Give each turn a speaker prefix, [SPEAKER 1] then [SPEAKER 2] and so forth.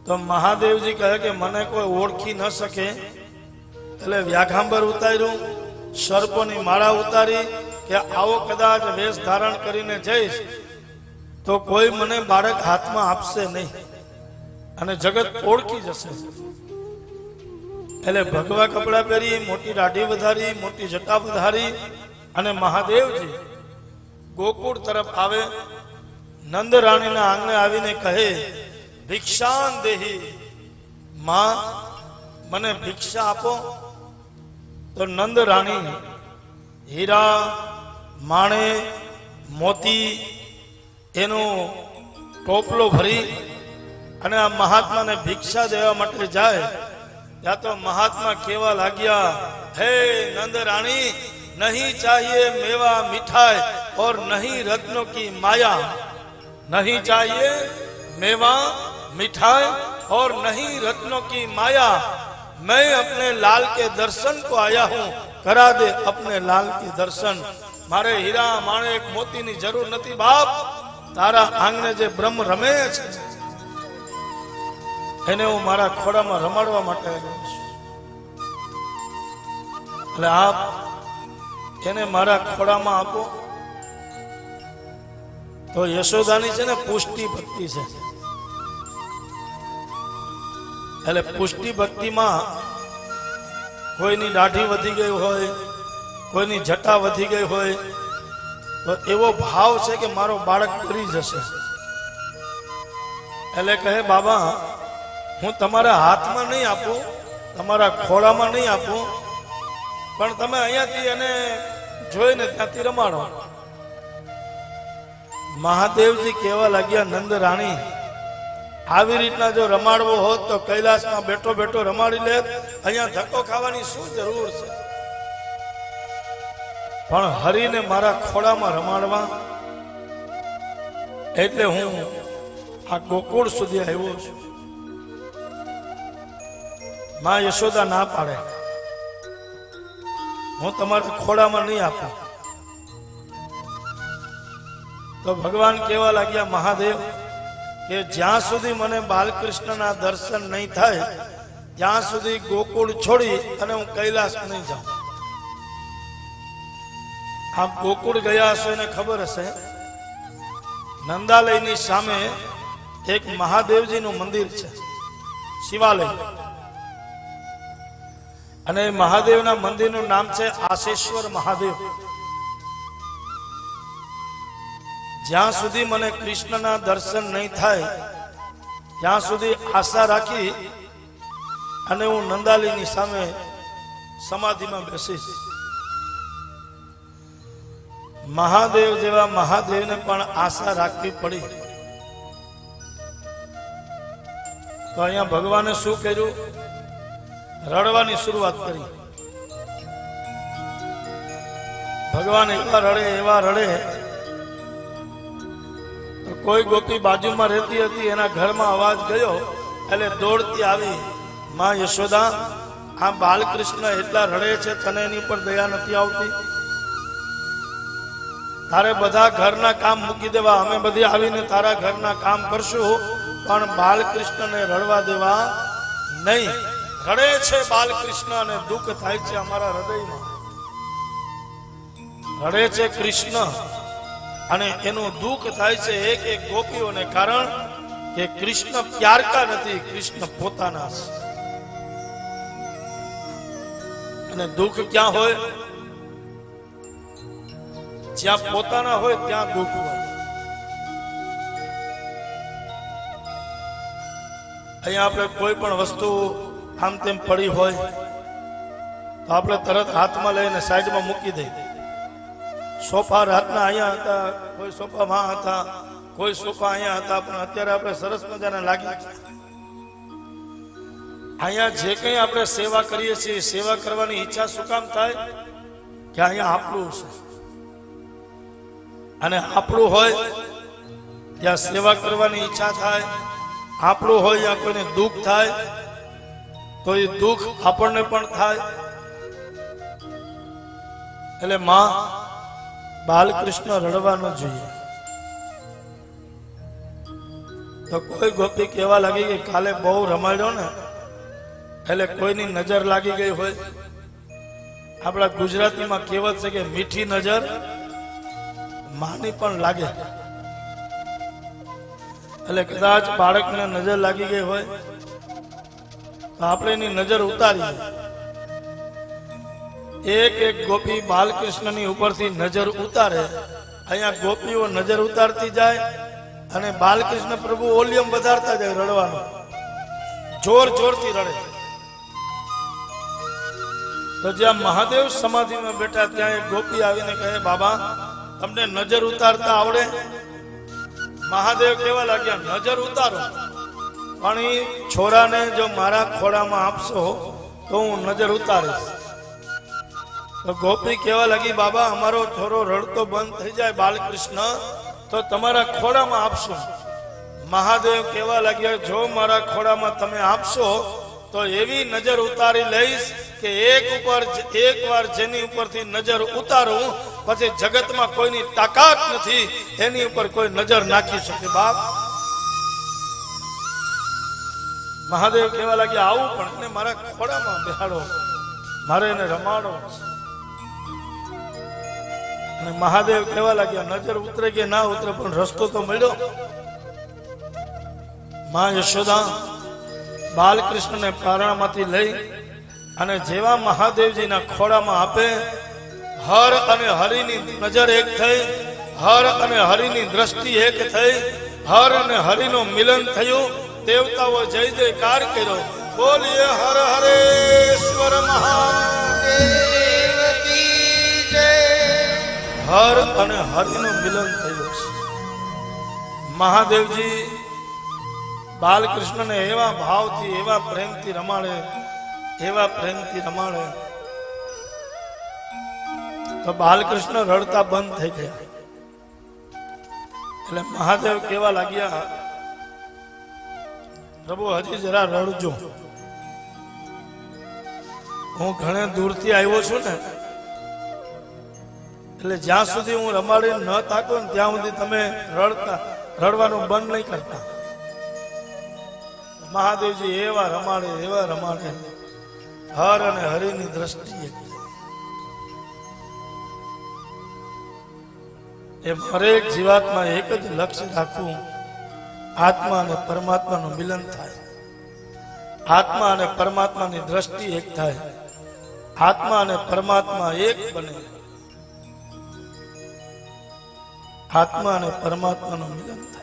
[SPEAKER 1] તો મહાદેવજી કહે કે મને કોઈ ઓળખી ન શકે, એટલે વ્યાઘાંબર ઉતાર્યું, સર્પોની માળા ઉતારી કે આવો કદાચ વેશ ધારણ કરીને જઈશ તો કોઈ મને બાળક હાથમાં આપશે નહીં અને જગત ઓળખી જશે. એટલે ભગવા કપડા પહેરી, મોટી દાઢી વધારી, મોટી જટા વધારી અને મહાદેવજી ગોકુળ તરફ આવે. નંદ રાણીના આંગણે આવીને કહે, ભિક્ષાન દેહી, માં મને ભિક્ષા આપો. તો નંદ રાણી હીરા, માણે, મોતી એનો ટોપલો ભરી અને આ મહાત્માને ભિક્ષા દેવા માટે જાય. ત્યાં તો મહાત્મા કેવા લાગ્યા, હે નંદ રાણી, नहीं चाहिए मेवा मिठाई और नहीं रत्नों की माया, नहीं चाहिए मेवा मिठाई और नहीं रत्नों की माया, मैं अपने लाल के दर्शन को आया हूं, करा दे अपने लाल के दर्शन. मारे हीरा माणેક મોતીની જરૂર નથી બાપ, તારા આંગણે જે બ્રહ્મ રમે છે એને હું મારા ખોડામાં રમાડવા માટે આવ્યો છું. એટલે આપ એને મારા ખોડામાં આપો. તો યશોદાની છે ને પુષ્ટિ ભક્તિ છે. એટલે પુષ્ટિ ભક્તિમાં કોઈની દાઢી વધી ગઈ હોય, કોઈની જટા વધી ગઈ હોય તો એવો ભાવ છે કે મારો બાળક ડરી જશે. એટલે કહે, બાબા હું તમારા હાથમાં નહીં આપું, તમારા ખોળામાં નહીં આપું, પણ તમે અહીંયાથી એને જોઈને ત્યાંથી રમાડો. મહાદેવજી કહેવા લાગ્યા, નંદ રાણી આવી રીતના જો રમાડવો હોત તો કૈલાસમાં બેઠો બેઠો રમાડી લે, અહીંયા ધક્કો ખાવાની શું જરૂર છે? પણ હરીને મારા ખોળામાં રમાડવા એટલે હું આ ગોકુળ સુધી આવ્યો છું. માં યશોદા ના પાડે, હું તમારા ખોળામાં નહીં આપું. તો ભગવાન કેવા લાગ્યા, મહાદેવ કે જ્યાં સુધી મને બાલકૃષ્ણના દર્શન નહીં થાય ત્યાં સુધી ગોકુળ છોડી અને હું કૈલાસ નહીં જાઉં. આપ ગોકુળ ગયા હશો એને ખબર હશે, નંદાલયની સામે એક મહાદેવજીનું મંદિર છે, શિવાલય. અને મહાદેવના મંદિરનું નામ છે આશેશ્વર મહાદેવ. જ્યાં સુધી મને કૃષ્ણના દર્શન નહીં થાય ત્યાં સુધી આશા રાખી અને હું નંદાલીની સામે સમાધિમાં બેસીશ. મહાદેવ જેવા મહાદેવને પણ આશા રાખવી પડી. તો અહીંયા ભગવાને શું કર્યું? રડવાની શરૂઆત કરી. ભગવાન એવા રડે કોઈ ગોપી બાજુમાં રહેતી હતી, એના ઘરમાં અવાજ ગયો એટલે દોડતી આવી, માં યશોદા આ બાલકૃષ્ણ એટલા રડે છે, તને એની પર દયા નથી આવતી? તારે બધા ઘરના કામ મૂકી દેવા, અમે બધી આવીને તારા ઘરના કામ કરશું, પણ બાલકૃષ્ણને રડવા દેવા નહીં. રડે છે બાલકૃષ્ણ અને દુઃખ થાય છે અમારા હૃદયમાં. રડે છે કૃષ્ણ અને એનું દુઃખ થાય છે એક એક ગોપીઓને, કારણ કે કૃષ્ણ પ્યારકા નથી, કૃષ્ણ પોતાના છે. અને દુઃખ ક્યાં હોય? જ્યાં પોતાના હોય ત્યાં દુઃખ હોય. અહીંયા આપણે કોઈ પણ વસ્તુ આમ તેમ પડી હોય તો આપણે તરત હાથમાં લઈને સાઈડમાં મૂકી દઈએ. સોફા રાતના અહીંયા હતા, કોઈ સોફા માં હતા, કોઈ સોફા અહીંયા હતા, પણ અત્યારે આપણે સરસ મજાના લાગી. અહીંયા જે કંઈ આપણે સેવા કરીએ છીએ, સેવા કરવાની ઈચ્છા શું કામ થાય? કે અહીંયા આપણું છે અને આપણું હોય ત્યાં સેવા કરવાની ઈચ્છા થાય. આપણું હોય ત્યાં કોઈને દુઃખ થાય તો એ દુઃખ આપણને પણ થાય. એટલે માં બાલકૃષ્ણ રડવા ન જોઈએ. તો કોઈ ગોપી કહેવા લાગી કે કાલે બહુ રમાડ્યો ને એટલે કોઈની નજર લાગી ગઈ હોય. આપણા ગુજરાતીમાં કહેવત છે કે મીઠી નજર માની પણ લાગે. એટલે કદાચ બાળકને નજર લાગી ગઈ હોય તો આપણે એની નજર ઉતારીએ. એક એક ગોપી બાલકૃષ્ણની ઉપરથી નજર ઉતારે. અહીંયા ગોપીઓ નજર ઉતારતી જાય અને બાલકૃષ્ણ પ્રભુ વોલ્યુમ વધારતા જાય રડવાનું, જોર જોરથી રડે. તો જ્યાં મહાદેવ સમાધિમાં બેઠા ત્યાં એક ગોપી આવીને કહે, બાબા તમને નજર ઉતારતા આવડે? મહાદેવ કેવા લાગ્યા, નજર ઉતારો, પણ એ છોરાને જો મારા ખોળામાં આપશો તો હું નજર ઉતારીશ. તો ગોપી કેવા લાગી, બાબા અમારો છોરો રડતો બંધ થઈ જાય બાલકૃષ્ણ તો તમારા ખોળામાં આપશો. મહાદેવ કેવા લાગ્યા, જો મારા ખોળામાં તમે આપશો તો એવી નજર ઉતારી લઈશ કે એક વાર જેની ઉપરથી નજર ઉતારું પછી જગતમાં કોઈની તાકાત નથી એની ઉપર કોઈ નજર નાખી શકે. બાપ મહાદેવ કેવા લાગ્યા, આવું પણ એને મારા ખોળામાં બેહાડો, મારે એને રમાડો. અને મહાદેવ કેવા લાગ્યા, નજર ઉતરે કે ના ઉતરે પણ રસ્તો તો મળ્યો. માં યશોદા બાલકૃષ્ણને પારણામાંથી લઈ અને જેવા મહાદેવજીના ખોળામાં આપે, હર અને હરિની નજર એક થઈ, હર અને હરિની દ્રષ્ટિ એક થઈ, હર અને હરિનો મિલન થયું. દેવતાઓ જય જયકાર કર્યો, બોલીએ હર હરેશ્વર મહાદેવ કી જય. હર અને હરિનું મિલન થયું. મહાદેવજી બાલકૃષ્ણને એવા ભાવથી એવા પ્રેમથી રમાડે, એવા પ્રેમથી રમાડે તો બાલકૃષ્ણ રડતા બંધ થઈ ગયા. એટલે મહાદેવ કેવા લાગ્યા, પ્રભુ હજી જરા રડજો, હું ઘણે દૂરથી આવ્યો છું ને એટલે જ્યાં સુધી હું રમાડી ન થાકું ને ત્યાં સુધી તમે રડવાનું બંધ નહીં કરતા. મહાદેવજી એવા રમાડે, એવા રમાડે, હર અને હરિની દ્રષ્ટિએ. એમ હરેક જીવાતમાં એક જ લક્ષ્ય રાખવું, આત્મા અને પરમાત્માનું મિલન થાય, આત્મા અને પરમાત્માની દ્રષ્ટિ એક થાય, આત્મા અને પરમાત્મા એક બને, આત્મા અને પરમાત્માનું મિલન થાય.